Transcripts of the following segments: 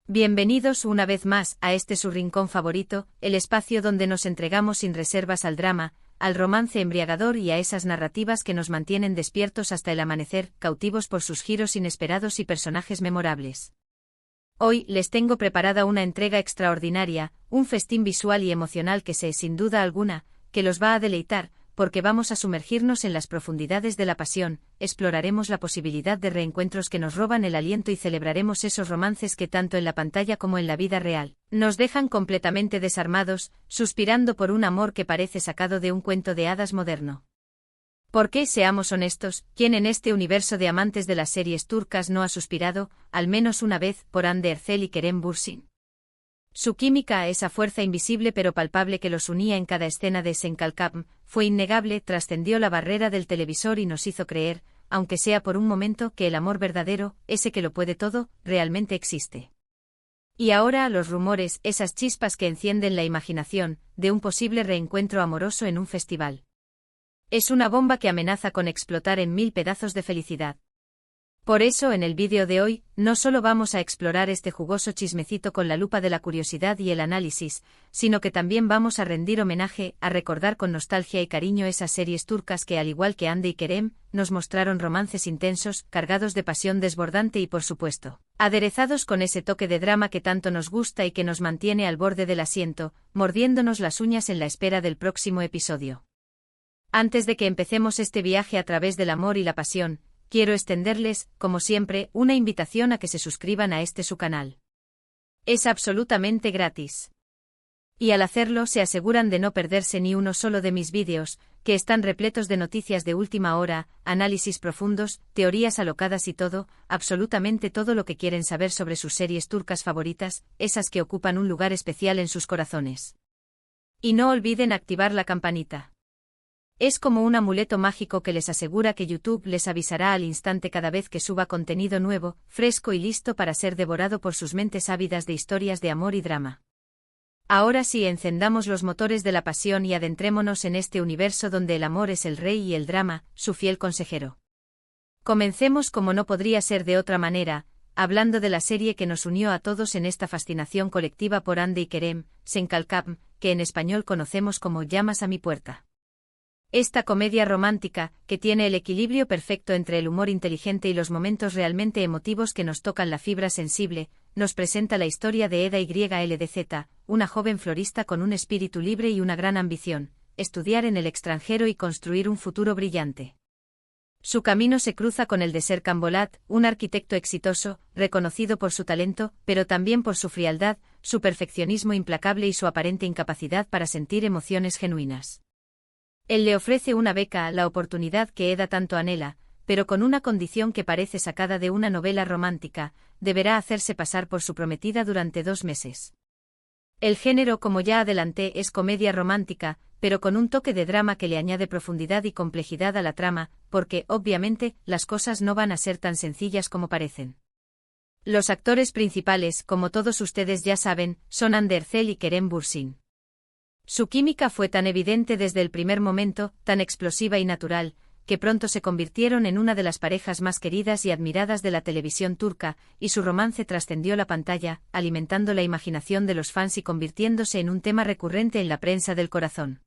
Bienvenidos una vez más a este su rincón favorito, el espacio donde nos entregamos sin reservas al drama, al romance embriagador y a esas narrativas que nos mantienen despiertos hasta el amanecer, cautivos por sus giros inesperados y personajes memorables. Hoy les tengo preparada una entrega extraordinaria, un festín visual y emocional que sé, sin duda alguna, que los va a deleitar, porque vamos a sumergirnos en las profundidades de la pasión, exploraremos la posibilidad de reencuentros que nos roban el aliento y celebraremos esos romances que tanto en la pantalla como en la vida real nos dejan completamente desarmados, suspirando por un amor que parece sacado de un cuento de hadas moderno. Porque, seamos honestos, ¿quién en este universo de amantes de las series turcas no ha suspirado, al menos una vez, por Hande Erçel y Kerem Bürsin? Su química, esa fuerza invisible pero palpable que los unía en cada escena de Sen Kalkam, fue innegable, trascendió la barrera del televisor y nos hizo creer, aunque sea por un momento, que el amor verdadero, ese que lo puede todo, realmente existe. Y ahora los rumores, esas chispas que encienden la imaginación, de un posible reencuentro amoroso en un festival. Es una bomba que amenaza con explotar en 1000 pedazos de felicidad. Por eso en el vídeo de hoy, no solo vamos a explorar este jugoso chismecito con la lupa de la curiosidad y el análisis, sino que también vamos a rendir homenaje, a recordar con nostalgia y cariño esas series turcas que al igual que Hande y Kerem, nos mostraron romances intensos, cargados de pasión desbordante y por supuesto, aderezados con ese toque de drama que tanto nos gusta y que nos mantiene al borde del asiento, mordiéndonos las uñas en la espera del próximo episodio. Antes de que empecemos este viaje a través del amor y la pasión, quiero extenderles, como siempre, una invitación a que se suscriban a su canal. Es absolutamente gratis. Y al hacerlo se aseguran de no perderse ni uno solo de mis vídeos, que están repletos de noticias de última hora, análisis profundos, teorías alocadas y todo, absolutamente todo lo que quieren saber sobre sus series turcas favoritas, esas que ocupan un lugar especial en sus corazones. Y no olviden activar la campanita. Es como un amuleto mágico que les asegura que YouTube les avisará al instante cada vez que suba contenido nuevo, fresco y listo para ser devorado por sus mentes ávidas de historias de amor y drama. Ahora sí, encendamos los motores de la pasión y adentrémonos en este universo donde el amor es el rey y el drama, su fiel consejero. Comencemos como no podría ser de otra manera, hablando de la serie que nos unió a todos en esta fascinación colectiva por Hande y Kerem, Sen Kalkam, que en español conocemos como Llamas a mi puerta. Esta comedia romántica, que tiene el equilibrio perfecto entre el humor inteligente y los momentos realmente emotivos que nos tocan la fibra sensible, nos presenta la historia de Eda YLDZ, una joven florista con un espíritu libre y una gran ambición, estudiar en el extranjero y construir un futuro brillante. Su camino se cruza con el de Serkan Bolat, un arquitecto exitoso, reconocido por su talento, pero también por su frialdad, su perfeccionismo implacable y su aparente incapacidad para sentir emociones genuinas. Él le ofrece una beca, la oportunidad que Eda tanto anhela, pero con una condición que parece sacada de una novela romántica: deberá hacerse pasar por su prometida durante 2 meses. El género, como ya adelanté, es comedia romántica, pero con un toque de drama que le añade profundidad y complejidad a la trama, porque, obviamente, las cosas no van a ser tan sencillas como parecen. Los actores principales, como todos ustedes ya saben, son Hande Erçel y Kerem Bürsin. Su química fue tan evidente desde el primer momento, tan explosiva y natural, que pronto se convirtieron en una de las parejas más queridas y admiradas de la televisión turca, y su romance trascendió la pantalla, alimentando la imaginación de los fans y convirtiéndose en un tema recurrente en la prensa del corazón.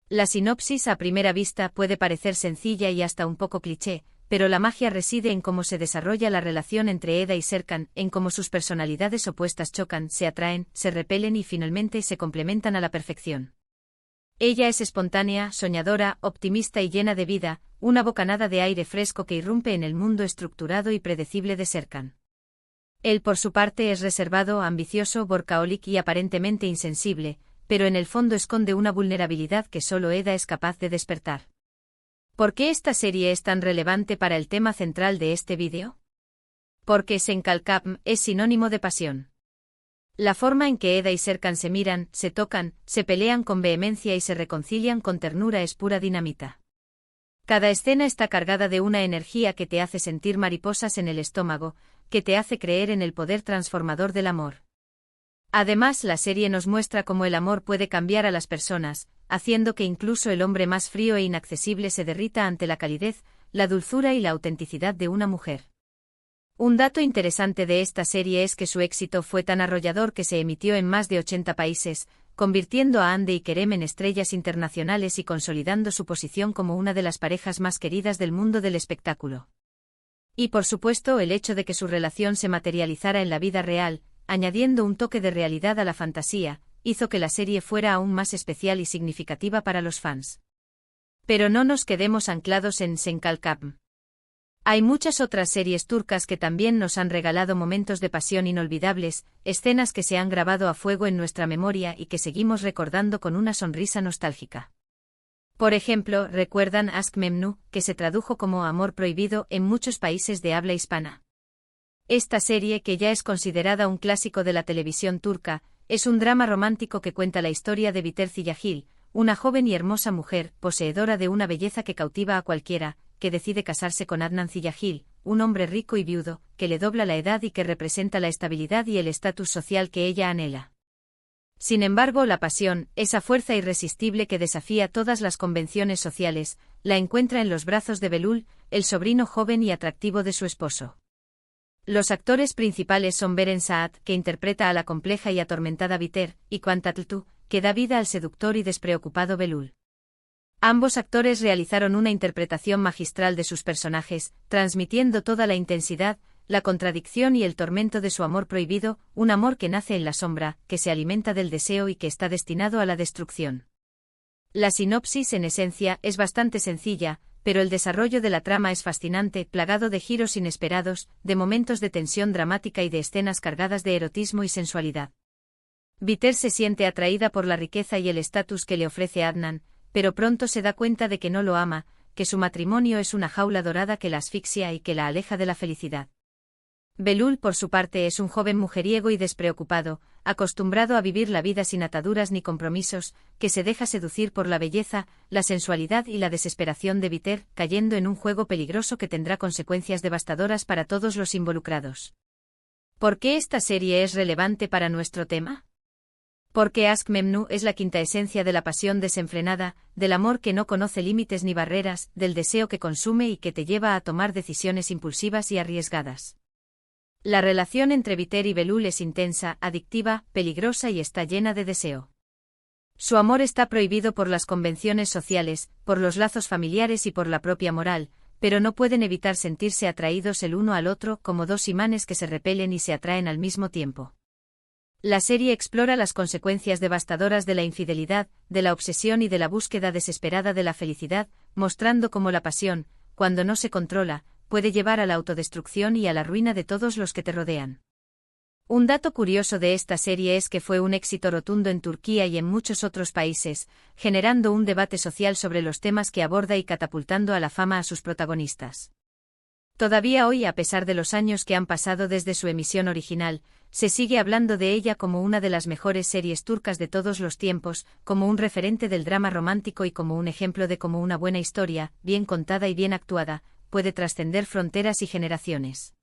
La sinopsis a primera vista puede parecer sencilla y hasta un poco cliché, pero la magia reside en cómo se desarrolla la relación entre Eda y Serkan, en cómo sus personalidades opuestas chocan, se atraen, se repelen y finalmente se complementan a la perfección. Ella es espontánea, soñadora, optimista y llena de vida, una bocanada de aire fresco que irrumpe en el mundo estructurado y predecible de Serkan. Él por su parte es reservado, ambicioso, workaholic y aparentemente insensible, pero en el fondo esconde una vulnerabilidad que solo Eda es capaz de despertar. ¿Por qué esta serie es tan relevante para el tema central de este vídeo? Porque Sen Kalkam es sinónimo de pasión. La forma en que Eda y Serkan se miran, se tocan, se pelean con vehemencia y se reconcilian con ternura es pura dinamita. Cada escena está cargada de una energía que te hace sentir mariposas en el estómago, que te hace creer en el poder transformador del amor. Además, la serie nos muestra cómo el amor puede cambiar a las personas, haciendo que incluso el hombre más frío e inaccesible se derrita ante la calidez, la dulzura y la autenticidad de una mujer. Un dato interesante de esta serie es que su éxito fue tan arrollador que se emitió en más de 80 países, convirtiendo a Hande y Kerem en estrellas internacionales y consolidando su posición como una de las parejas más queridas del mundo del espectáculo. Y por supuesto el hecho de que su relación se materializara en la vida real, añadiendo un toque de realidad a la fantasía, hizo que la serie fuera aún más especial y significativa para los fans. Pero no nos quedemos anclados en Senkalkam. Hay muchas otras series turcas que también nos han regalado momentos de pasión inolvidables, escenas que se han grabado a fuego en nuestra memoria y que seguimos recordando con una sonrisa nostálgica. Por ejemplo, ¿recuerdan Aşk Memnu, que se tradujo como Amor Prohibido en muchos países de habla hispana? Esta serie, que ya es considerada un clásico de la televisión turca, es un drama romántico que cuenta la historia de Biter Ziyagil, una joven y hermosa mujer, poseedora de una belleza que cautiva a cualquiera, que decide casarse con Adnan Ziyagil, un hombre rico y viudo, que le dobla la edad y que representa la estabilidad y el estatus social que ella anhela. Sin embargo, la pasión, esa fuerza irresistible que desafía todas las convenciones sociales, la encuentra en los brazos de Belul, el sobrino joven y atractivo de su esposo. Los actores principales son Beren Saat, que interpreta a la compleja y atormentada Biter, y Kwan Tatltu, que da vida al seductor y despreocupado Belul. Ambos actores realizaron una interpretación magistral de sus personajes, transmitiendo toda la intensidad, la contradicción y el tormento de su amor prohibido, un amor que nace en la sombra, que se alimenta del deseo y que está destinado a la destrucción. La sinopsis, en esencia, es bastante sencilla, pero el desarrollo de la trama es fascinante, plagado de giros inesperados, de momentos de tensión dramática y de escenas cargadas de erotismo y sensualidad. Biter se siente atraída por la riqueza y el estatus que le ofrece Adnan, pero pronto se da cuenta de que no lo ama, que su matrimonio es una jaula dorada que la asfixia y que la aleja de la felicidad. Belul, por su parte, es un joven mujeriego y despreocupado, acostumbrado a vivir la vida sin ataduras ni compromisos, que se deja seducir por la belleza, la sensualidad y la desesperación de Biter, cayendo en un juego peligroso que tendrá consecuencias devastadoras para todos los involucrados. ¿Por qué esta serie es relevante para nuestro tema? Porque Aşk Memnu es la quinta esencia de la pasión desenfrenada, del amor que no conoce límites ni barreras, del deseo que consume y que te lleva a tomar decisiones impulsivas y arriesgadas. La relación entre Biter y Belul es intensa, adictiva, peligrosa y está llena de deseo. Su amor está prohibido por las convenciones sociales, por los lazos familiares y por la propia moral, pero no pueden evitar sentirse atraídos el uno al otro como dos imanes que se repelen y se atraen al mismo tiempo. La serie explora las consecuencias devastadoras de la infidelidad, de la obsesión y de la búsqueda desesperada de la felicidad, mostrando cómo la pasión, cuando no se controla, puede llevar a la autodestrucción y a la ruina de todos los que te rodean. Un dato curioso de esta serie es que fue un éxito rotundo en Turquía y en muchos otros países, generando un debate social sobre los temas que aborda y catapultando a la fama a sus protagonistas. Todavía hoy, a pesar de los años que han pasado desde su emisión original, se sigue hablando de ella como una de las mejores series turcas de todos los tiempos, como un referente del drama romántico y como un ejemplo de cómo una buena historia, bien contada y bien actuada, puede trascender fronteras y generaciones.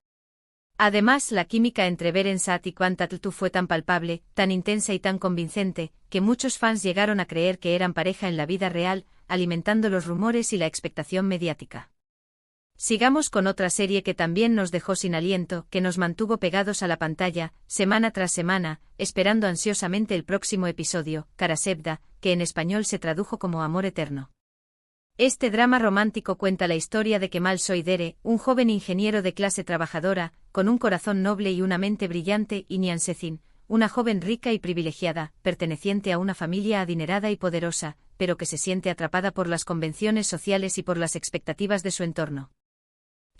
Además, la química entre Beren Saat y Kwan Tatltu fue tan palpable, tan intensa y tan convincente, que muchos fans llegaron a creer que eran pareja en la vida real, alimentando los rumores y la expectación mediática. Sigamos con otra serie que también nos dejó sin aliento, que nos mantuvo pegados a la pantalla, semana tras semana, esperando ansiosamente el próximo episodio, Karasevda, que en español se tradujo como Amor Eterno. Este drama romántico cuenta la historia de Kemal Soydere, un joven ingeniero de clase trabajadora, con un corazón noble y una mente brillante, y Nihan Sezin, una joven rica y privilegiada, perteneciente a una familia adinerada y poderosa, pero que se siente atrapada por las convenciones sociales y por las expectativas de su entorno.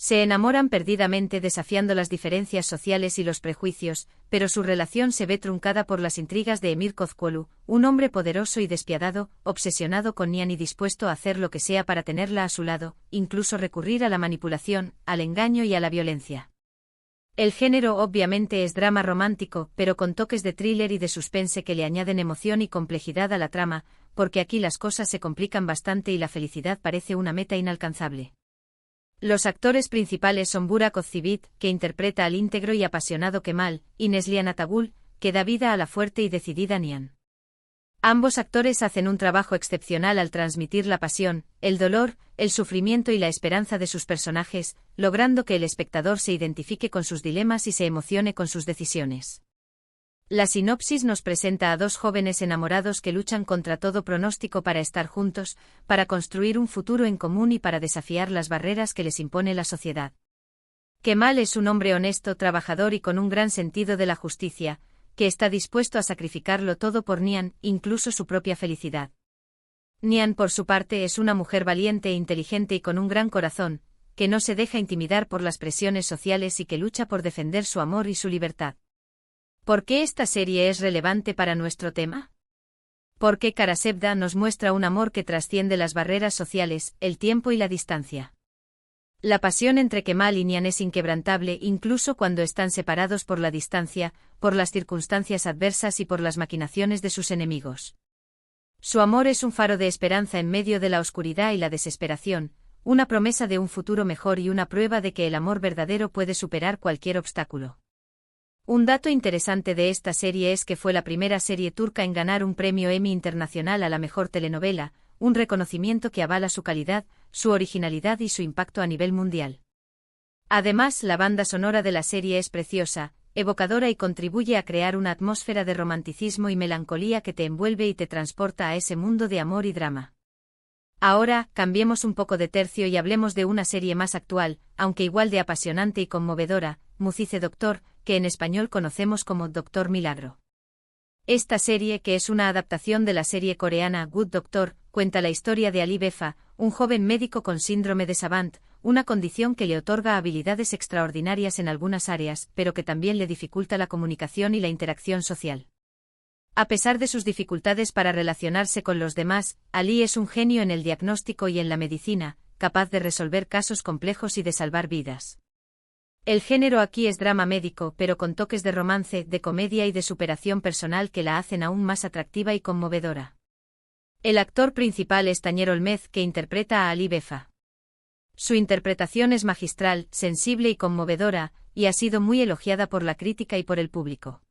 Se enamoran perdidamente desafiando las diferencias sociales y los prejuicios, pero su relación se ve truncada por las intrigas de Emir Kozkuolu, un hombre poderoso y despiadado, obsesionado con Nihan y dispuesto a hacer lo que sea para tenerla a su lado, incluso recurrir a la manipulación, al engaño y a la violencia. El género obviamente es drama romántico, pero con toques de thriller y de suspense que le añaden emoción y complejidad a la trama, porque aquí las cosas se complican bastante y la felicidad parece una meta inalcanzable. Los actores principales son Burak Özçivit, que interpreta al íntegro y apasionado Kemal, y Neslihan Atagul, que da vida a la fuerte y decidida Nihan. Ambos actores hacen un trabajo excepcional al transmitir la pasión, el dolor, el sufrimiento y la esperanza de sus personajes, logrando que el espectador se identifique con sus dilemas y se emocione con sus decisiones. La sinopsis nos presenta a dos jóvenes enamorados que luchan contra todo pronóstico para estar juntos, para construir un futuro en común y para desafiar las barreras que les impone la sociedad. Kemal es un hombre honesto, trabajador y con un gran sentido de la justicia, que está dispuesto a sacrificarlo todo por Nihan, incluso su propia felicidad. Nihan, por su parte, es una mujer valiente e inteligente y con un gran corazón, que no se deja intimidar por las presiones sociales y que lucha por defender su amor y su libertad. ¿Por qué esta serie es relevante para nuestro tema? Porque Karasevda nos muestra un amor que trasciende las barreras sociales, el tiempo y la distancia. La pasión entre Kemal y Nihan es inquebrantable incluso cuando están separados por la distancia, por las circunstancias adversas y por las maquinaciones de sus enemigos. Su amor es un faro de esperanza en medio de la oscuridad y la desesperación, una promesa de un futuro mejor y una prueba de que el amor verdadero puede superar cualquier obstáculo. Un dato interesante de esta serie es que fue la primera serie turca en ganar un premio Emmy Internacional a la mejor telenovela, un reconocimiento que avala su calidad, su originalidad y su impacto a nivel mundial. Además, la banda sonora de la serie es preciosa, evocadora y contribuye a crear una atmósfera de romanticismo y melancolía que te envuelve y te transporta a ese mundo de amor y drama. Ahora, cambiemos un poco de tercio y hablemos de una serie más actual, aunque igual de apasionante y conmovedora, Mucize Doctor, que en español conocemos como Doctor Milagro. Esta serie, que es una adaptación de la serie coreana Good Doctor, cuenta la historia de Ali Befa, un joven médico con síndrome de Savant, una condición que le otorga habilidades extraordinarias en algunas áreas, pero que también le dificulta la comunicación y la interacción social. A pesar de sus dificultades para relacionarse con los demás, Ali es un genio en el diagnóstico y en la medicina, capaz de resolver casos complejos y de salvar vidas. El género aquí es drama médico, pero con toques de romance, de comedia y de superación personal que la hacen aún más atractiva y conmovedora. El actor principal es Tañer Olmez, que interpreta a Ali Befa. Su interpretación es magistral, sensible y conmovedora, y ha sido muy elogiada por la crítica y por el público.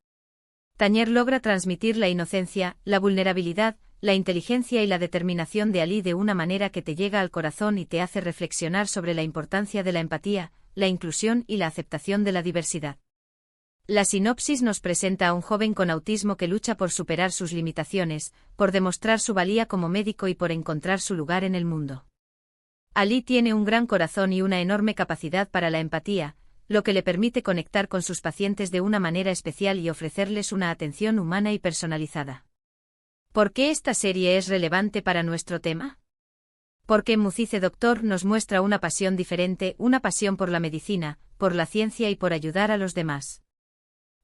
Tañer logra transmitir la inocencia, la vulnerabilidad, la inteligencia y la determinación de Ali de una manera que te llega al corazón y te hace reflexionar sobre la importancia de la empatía, la inclusión y la aceptación de la diversidad. La sinopsis nos presenta a un joven con autismo que lucha por superar sus limitaciones, por demostrar su valía como médico y por encontrar su lugar en el mundo. Ali tiene un gran corazón y una enorme capacidad para la empatía, lo que le permite conectar con sus pacientes de una manera especial y ofrecerles una atención humana y personalizada. ¿Por qué esta serie es relevante para nuestro tema? Porque Mucize Doctor nos muestra una pasión diferente, una pasión por la medicina, por la ciencia y por ayudar a los demás.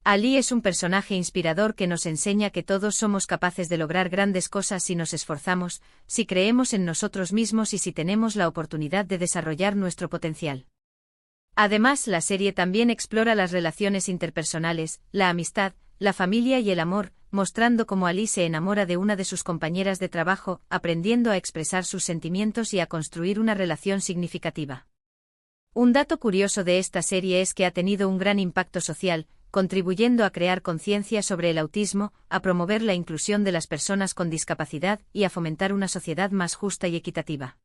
Ali es un personaje inspirador que nos enseña que todos somos capaces de lograr grandes cosas si nos esforzamos, si creemos en nosotros mismos y si tenemos la oportunidad de desarrollar nuestro potencial. Además, la serie también explora las relaciones interpersonales, la amistad, la familia y el amor, mostrando cómo Ali se enamora de una de sus compañeras de trabajo, aprendiendo a expresar sus sentimientos y a construir una relación significativa. Un dato curioso de esta serie es que ha tenido un gran impacto social, contribuyendo a crear conciencia sobre el autismo, a promover la inclusión de las personas con discapacidad y a fomentar una sociedad más justa y equitativa.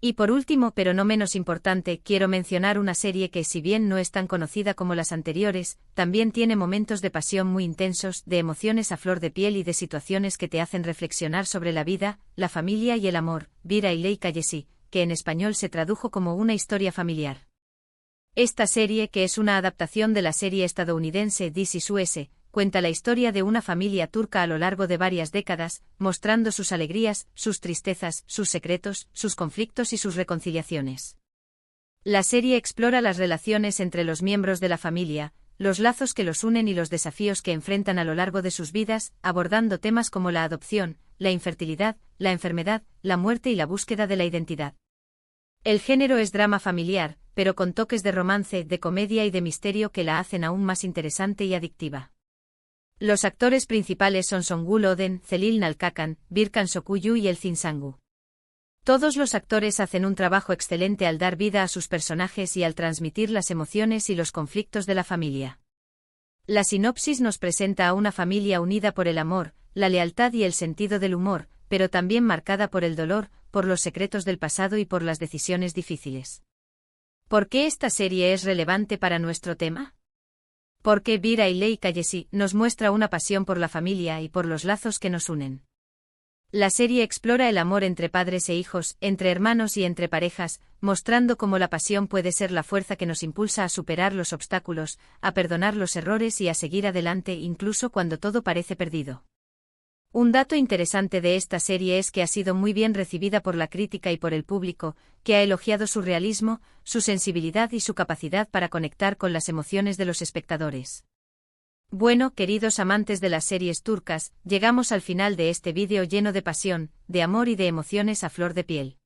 Y por último, pero no menos importante, quiero mencionar una serie que, si bien no es tan conocida como las anteriores, también tiene momentos de pasión muy intensos, de emociones a flor de piel y de situaciones que te hacen reflexionar sobre la vida, la familia y el amor, Vira y Lei Kayesi, que en español se tradujo como Una historia familiar. Esta serie, que es una adaptación de la serie estadounidense This Is Us, cuenta la historia de una familia turca a lo largo de varias décadas, mostrando sus alegrías, sus tristezas, sus secretos, sus conflictos y sus reconciliaciones. La serie explora las relaciones entre los miembros de la familia, los lazos que los unen y los desafíos que enfrentan a lo largo de sus vidas, abordando temas como la adopción, la infertilidad, la enfermedad, la muerte y la búsqueda de la identidad. El género es drama familiar, pero con toques de romance, de comedia y de misterio que la hacen aún más interesante y adictiva. Los actores principales son Songul Oden, Celil Nalkakan, Birkan Sokuyu y Elçin Sangu. Todos los actores hacen un trabajo excelente al dar vida a sus personajes y al transmitir las emociones y los conflictos de la familia. La sinopsis nos presenta a una familia unida por el amor, la lealtad y el sentido del humor, pero también marcada por el dolor, por los secretos del pasado y por las decisiones difíciles. ¿Por qué esta serie es relevante para nuestro tema? Porque Veera y Leigh Calliesi nos muestra una pasión por la familia y por los lazos que nos unen. La serie explora el amor entre padres e hijos, entre hermanos y entre parejas, mostrando cómo la pasión puede ser la fuerza que nos impulsa a superar los obstáculos, a perdonar los errores y a seguir adelante incluso cuando todo parece perdido. Un dato interesante de esta serie es que ha sido muy bien recibida por la crítica y por el público, que ha elogiado su realismo, su sensibilidad y su capacidad para conectar con las emociones de los espectadores. Bueno, queridos amantes de las series turcas, llegamos al final de este vídeo lleno de pasión, de amor y de emociones a flor de piel.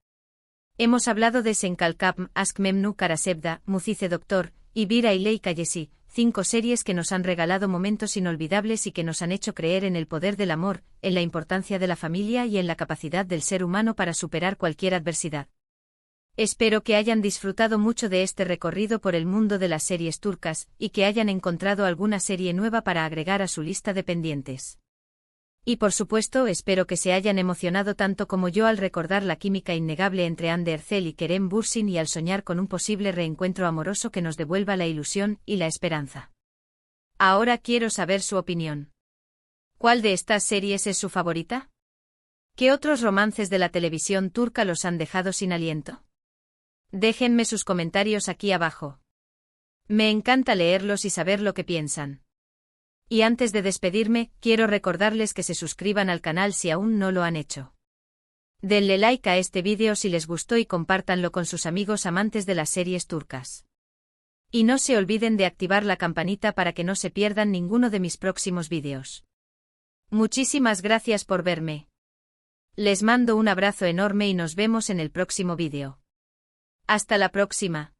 Hemos hablado de Senkalkapm, Aşk Memnu Karasevda, Mucize Doctor, y Veera y Leigh Calliesi, 5 series que nos han regalado momentos inolvidables y que nos han hecho creer en el poder del amor, en la importancia de la familia y en la capacidad del ser humano para superar cualquier adversidad. Espero que hayan disfrutado mucho de este recorrido por el mundo de las series turcas, y que hayan encontrado alguna serie nueva para agregar a su lista de pendientes. Y por supuesto espero que se hayan emocionado tanto como yo al recordar la química innegable entre Hande Erçel y Kerem Bürsin y al soñar con un posible reencuentro amoroso que nos devuelva la ilusión y la esperanza. Ahora quiero saber su opinión. ¿Cuál de estas series es su favorita? ¿Qué otros romances de la televisión turca los han dejado sin aliento? Déjenme sus comentarios aquí abajo. Me encanta leerlos y saber lo que piensan. Y antes de despedirme, quiero recordarles que se suscriban al canal si aún no lo han hecho. Denle like a este vídeo si les gustó y compártanlo con sus amigos amantes de las series turcas. Y no se olviden de activar la campanita para que no se pierdan ninguno de mis próximos vídeos. Muchísimas gracias por verme. Les mando un abrazo enorme y nos vemos en el próximo vídeo. Hasta la próxima.